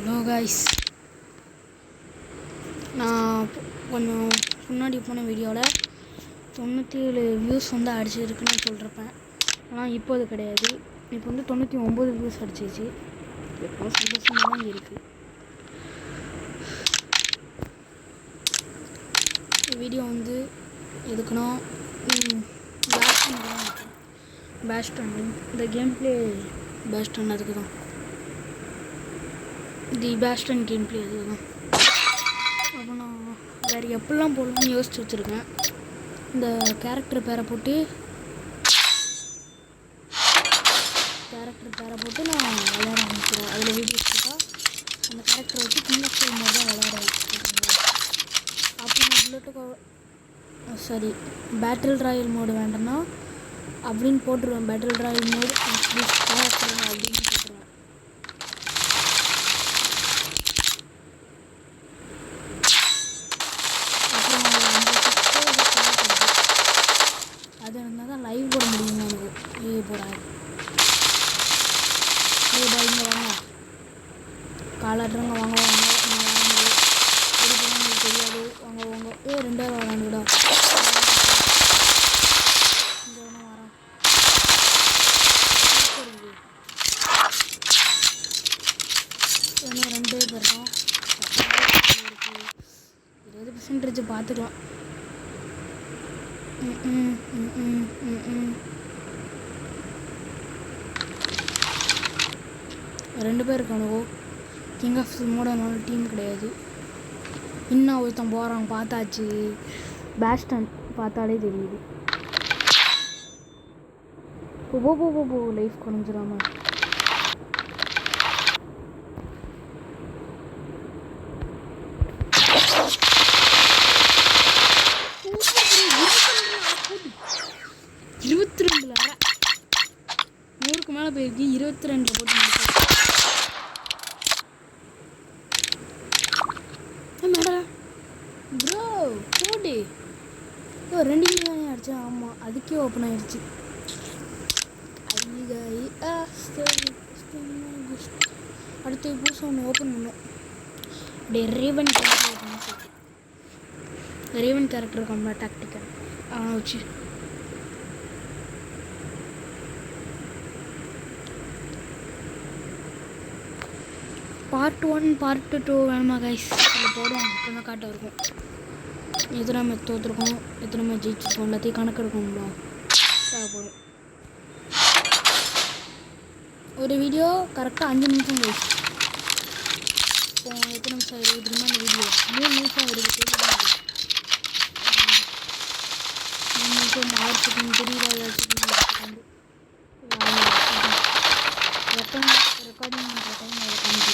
Hello guys, நான் கொஞ்சம் முன்னாடி போன வீடியோவில் 97 வியூஸ் வந்து அடிச்சிருக்குன்னு சொல்லியிருப்பேன். ஆனால் இப்போ அது கிடையாது. இப்போ வந்து 99 வியூஸ் அடிச்சிச்சு. எப்போ சந்தோஷமாக தான் இருக்குது. வீடியோ வந்து எதுக்குன்னா பேஸ்டன் இந்த கேம் பிளே பேஸ்டன் அதுக்கு தான். தி பேஸ்டன் கேம் பிளே அதுக்கு தான். அப்போ நான் வேறு எப்படிலாம் போடலாம்னு யோசிச்சு வச்சுருக்கேன். இந்த கேரக்டர் பேரை போட்டு நான் விளையாட ஆரம்பிச்சிடுவேன். அதில் வீடியோஸ் போட்டால் அந்த கேரக்டரை வச்சு கிங் ஆஃப் ஃபைட்டர் மாதிரி தான் விளையாடுவேன். அப்படி நான் பேட்டில் ராயல் மோடு வேண்டாம்னா அப்படின்னு போட்டுருவேன். பேட்டில் ராயல் மோடு அப்படின்னு போட்டுருவேன். அப்புறம் அது இருந்தால் தான் லைவ் போட முடியும். எனக்கு லைவ் போடாது. இங்கே வாங்க, காலாட்டுறவங்க வாங்க வாங்க உங்களுக்கு தெரியாது. வாங்க வாங்க 2000 வரானுடா. இங்கே வேணா வரேன். இன்னும் 2 பேர் தான். 20% பார்த்துக்கலாம். 2 பேர் இருக்கானுவோ. கிங் ஆஃப் மோடனால டீம் கிடையாது. இன்னும் ஒருத்தன் போகிறான், பார்த்தாச்சு. பேஸ்டன் பார்த்தாலே தெரியுது. போ லைஃப் குறைஞ்சிடாம. $22 100க்கு மேலே போயிருக்கு. 22 போட்டு ப்ரோ போடு. 2 கிலோ அடிச்சேன். ஆமாம், அதுக்கே ஓப்பன் ஆகிடுச்சு. அடுத்து புதுசாக ஒன்று ஓப்பன் பண்ணோம். அப்படியே ரேவன் கேரக்டர் இருக்கோம்ல, டாக்டிக்கல் வச்சு பார்ட் 1 பார்ட் 2 வேணுமா கைஸ்? அதில் போடுவோம். அப்போ தான் காட்ட இருக்கும். எத்தனை மேட்ச் தோற்றுருக்கோம், எத்தனை மேட்ச் ஜெயிச்சிருக்கோம், எல்லாத்தையும் கணக்கு எடுக்கணும்ல. தேவைப்படும். ஒரு வீடியோ கரெக்டாக 5 நிமிஷம் கைஸ். இப்போ எத்தனை நிமிஷம் ஆயிருக்கு தெரியுமா? இந்த வீடியோ 3 நிமிஷம் ஆயிருக்கு. 3 நிமிஷம் 6 செகண்ட் தெரியல. 7 செகண்ட் ரெக்கார்டிங் பண்ணுற டைம் அதை கம்மி.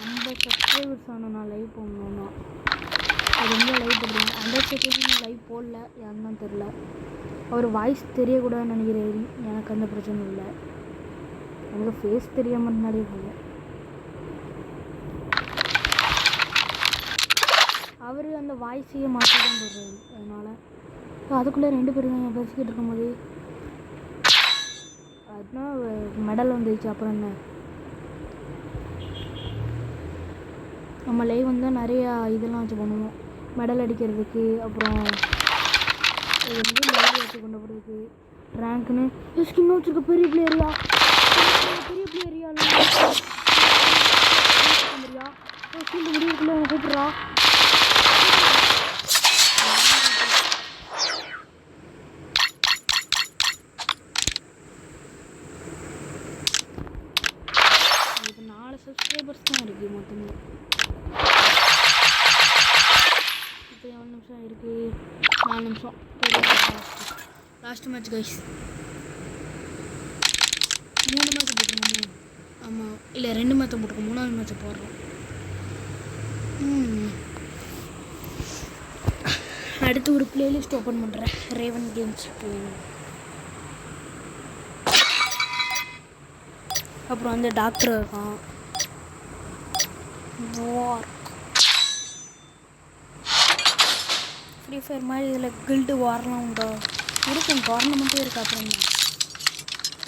50 சப்ஸ்கிரைபர்ஸ் ஆனால் நான் லைவ் போடணுன்னா அது ரொம்ப லைவ் போடுறேன். 100 செகண்ட் லைவ் போடல, யாருன்னு தான் தெரில. அவர் வாய்ஸ் தெரியக்கூடாதுன்னு நினைக்கிறேன். எனக்கு அந்த பிரச்சனை இல்லை. எனக்கு ஃபேஸ் தெரியாமல் முன்னாடியே போகும். அவர் அந்த வாய்ஸையே மாற்றி தான் போடுறாரு. அதனால் அதுக்குள்ளே 2 பேரும் தான் பேசிக்கிட்டு இருக்கும்போது அதுதான் மெடல் வந்துச்சு. அப்புறம் என்ன, நம்ம லைவ் வந்து நிறையா இதெல்லாம் வச்சு பண்ணுவோம். மெடல் அடிக்கிறதுக்கு, அப்புறம் இது வந்து லைவ் வச்சு கொண்டு போகிறதுக்கு, ரேங்க்னு ஸ்கின் வச்சுருக்க பெரிய பிளேயரியா ஸ்கின் முடிவுக்குள்ளே அவங்க கூப்பிட்றா. இப்போ 4 சப்ஸ்கிரைபர்ஸ் தான் இருக்குது மொத்தமே. இப்போ 7 நிமிஷம் இருக்குது. 4 நிமிஷம் லாஸ்ட் மேட்ச் கைஸ். 3 மேட்ச் போட்டுருக்கோம். ஆமாம், இல்லை 2 மேட்சை போட்டுருக்கோம். 3ஆவது மேட்சை போடுறோம். அடுத்து ஒரு பிளேலிஸ்ட் ஓப்பன் பண்ணுறேன். Raven games. அப்புறம் வந்து டாக்டர் இருக்கான். ஃப்ரீ ஃபயர் மாதிரி இதில் கில்டு வார்லாம் உண்டா? இருக்கும், டோர்னமெண்ட்டே இருக்குது. அப்புறம்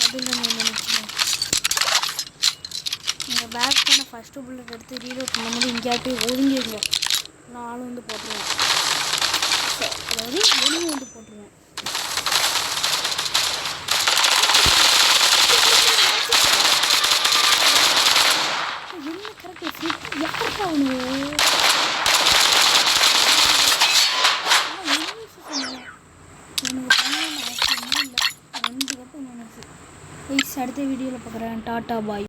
அதில் நினச்சேன் நீங்கள் பேக்கான ஃபஸ்ட்டு புல்லட் எடுத்து ரீலோட் பண்ணும்போது இங்கேயாவது போய் ஒதுங்கிடுங்க. நானும் வந்து போட்டுருவேன். அதாவது ஒழுங்கு வந்து போட்டுருவேன். என்ன கரெக்டாக யாருக்கா அவனு எனக்கு பண்ண அவசியமே இல்லை. 2 கப்பு மைனஸ். அடுத்த வீடியோவில் பார்க்குறேன். டாட்டா பாய்.